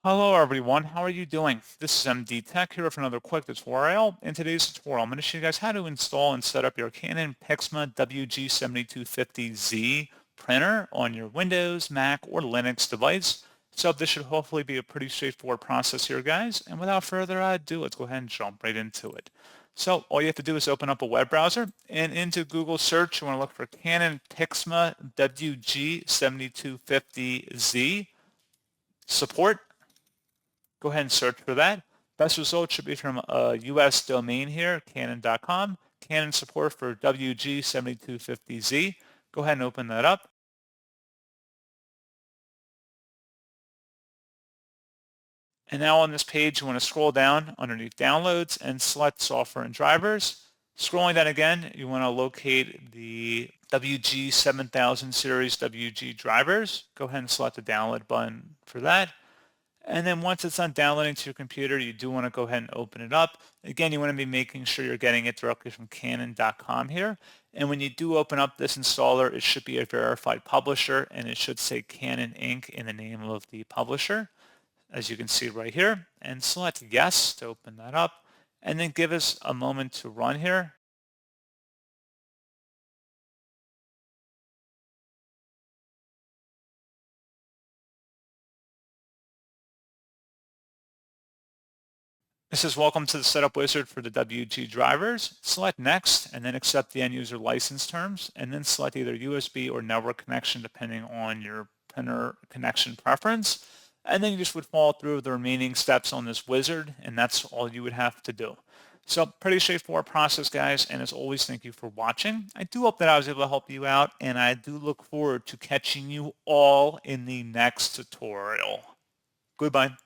Hello everyone, how are you doing? This is MD Tech here with another quick tutorial. In today's tutorial, I'm going to show you guys how to install and set up your Canon PIXMA WG7250Z printer on your Windows, Mac, or Linux device. So this should hopefully be a pretty straightforward process here, guys. And without further ado, let's go ahead and jump right into it. So all you have to do is open up a web browser, and into Google search, you want to look for Canon PIXMA WG7250Z support. Go ahead and search for that. Best result should be from a US domain here, canon.com. Canon support for WG7250Z. Go ahead and open that up. And now on this page, you want to scroll down underneath downloads and select software and drivers. Scrolling down again, you want to locate the WG7000 series WG drivers. Go ahead and select the download button for that. And then once it's done downloading to your computer, you do want to go ahead and open it up. Again, you want to be making sure you're getting it directly from Canon.com here. And when you do open up this installer, it should be a verified publisher, and it should say Canon Inc. in the name of the publisher, as you can see right here. And select yes to open that up. And then give us a moment to run here. This is welcome to the setup wizard for the WG drivers. Select next and then accept the end user license terms, and then select either USB or network connection depending on your printer connection preference. And then you just would follow through the remaining steps on this wizard, and that's all you would have to do. So pretty straightforward process, guys, and as always, thank you for watching. I do hope that I was able to help you out, and I do look forward to catching you all in the next tutorial. Goodbye.